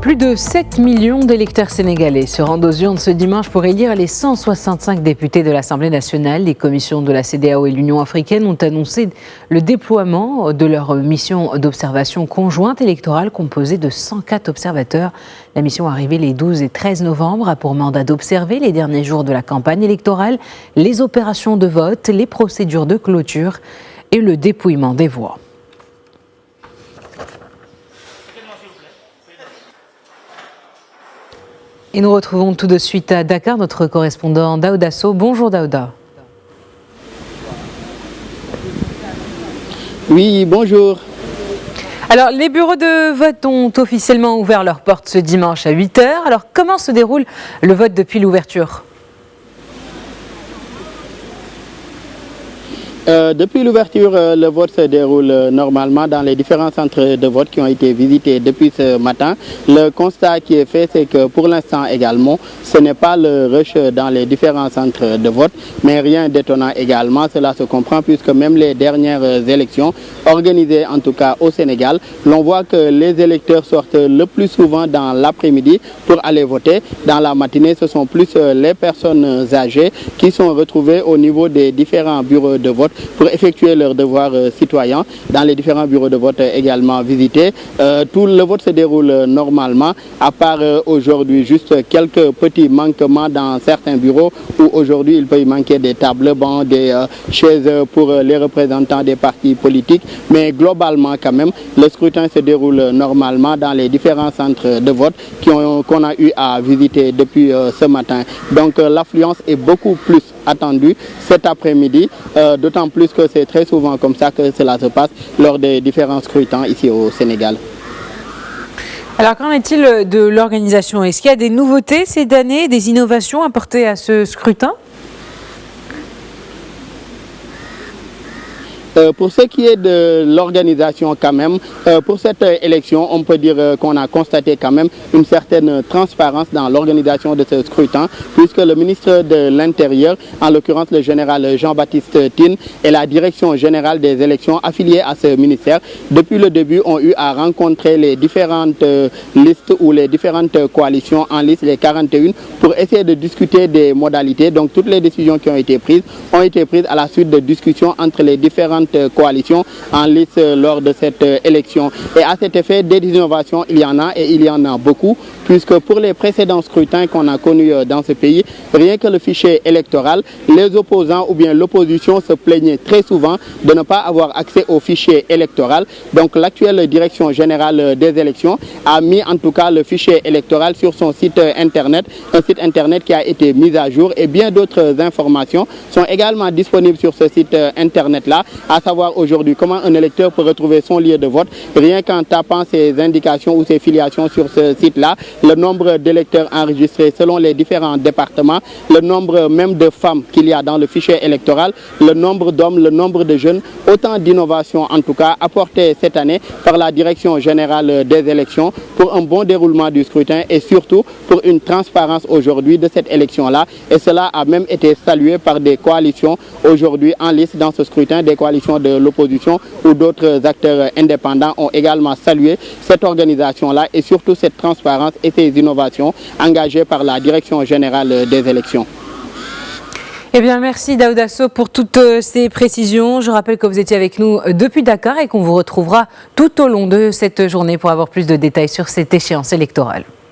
Plus de 7 millions d'électeurs sénégalais se rendent aux urnes ce dimanche pour élire les 165 députés de l'Assemblée nationale. Les commissions de la CEDEAO et l'Union africaine ont annoncé le déploiement de leur mission d'observation conjointe électorale composée de 104 observateurs. La mission arrivée les 12 et 13 novembre a pour mandat d'observer les derniers jours de la campagne électorale, les opérations de vote, les procédures de clôture et le dépouillement des voix. Et nous retrouvons tout de suite à Dakar notre correspondant Daouda Sow. Bonjour Daouda. Oui, bonjour. Alors, les bureaux de vote ont officiellement ouvert leurs portes ce dimanche à 8h. Alors, comment se déroule le vote depuis l'ouverture ? Depuis l'ouverture, le vote se déroule normalement dans les différents centres de vote qui ont été visités depuis ce matin. Le constat qui est fait, c'est que pour l'instant également, ce n'est pas le rush dans les différents centres de vote, mais rien d'étonnant également. Cela se comprend puisque même les dernières élections organisées, en tout cas au Sénégal, l'on voit que les électeurs sortent le plus souvent dans l'après-midi pour aller voter. Dans la matinée, ce sont plus les personnes âgées qui sont retrouvées au niveau des différents bureaux de vote pour effectuer leurs devoirs citoyens dans les différents bureaux de vote également visités. Tout le vote se déroule normalement, à part aujourd'hui juste quelques petits manquements dans certains bureaux où aujourd'hui il peut y manquer des tables bancs, des chaises pour les représentants des partis politiques. Mais globalement quand même, le scrutin se déroule normalement dans les différents centres de vote qu'on a eu à visiter depuis ce matin. Donc l'affluence est beaucoup plus attendue cet après-midi, d'autant plus que c'est très souvent comme ça que cela se passe lors des différents scrutins ici au Sénégal. Alors, qu'en est-il de l'organisation ? Est-ce qu'il y a des nouveautés cette année, des innovations apportées à ce scrutin ? Pour ce qui est de l'organisation quand même, pour cette élection, on peut dire qu'on a constaté quand même une certaine transparence dans l'organisation de ce scrutin, puisque le ministre de l'Intérieur, en l'occurrence le général Jean-Baptiste Tine, et la direction générale des élections affiliée à ce ministère, depuis le début, ont eu à rencontrer les différentes listes ou les différentes coalitions en liste, les 41, pour essayer de discuter des modalités. Donc toutes les décisions qui ont été prises à la suite de discussions entre les différentes coalitions en lice lors de cette élection. Et à cet effet, des innovations, il y en a et il y en a beaucoup, puisque pour les précédents scrutins qu'on a connus dans ce pays, rien que le fichier électoral, les opposants ou bien l'opposition se plaignaient très souvent de ne pas avoir accès au fichier électoral. Donc l'actuelle direction générale des élections a mis en tout cas le fichier électoral sur son site internet, un site internet qui a été mis à jour, et bien d'autres informations sont également disponibles sur ce site internet-là, à savoir aujourd'hui comment un électeur peut retrouver son lieu de vote rien qu'en tapant ses indications ou ses filiations sur ce site-là, le nombre d'électeurs enregistrés selon les différents départements, le nombre même de femmes qu'il y a dans le fichier électoral, le nombre d'hommes, le nombre de jeunes, autant d'innovations en tout cas apportées cette année par la direction générale des élections pour un bon déroulement du scrutin et surtout pour une transparence aujourd'hui de cette élection-là. Et cela a même été salué par des coalitions aujourd'hui en liste dans ce scrutin, des coalitions de l'opposition ou d'autres acteurs indépendants ont également salué cette organisation-là et surtout cette transparence et ces innovations engagées par la direction générale des élections. Eh bien, merci Daouda Sow pour toutes ces précisions. Je rappelle que vous étiez avec nous depuis Dakar et qu'on vous retrouvera tout au long de cette journée pour avoir plus de détails sur cette échéance électorale.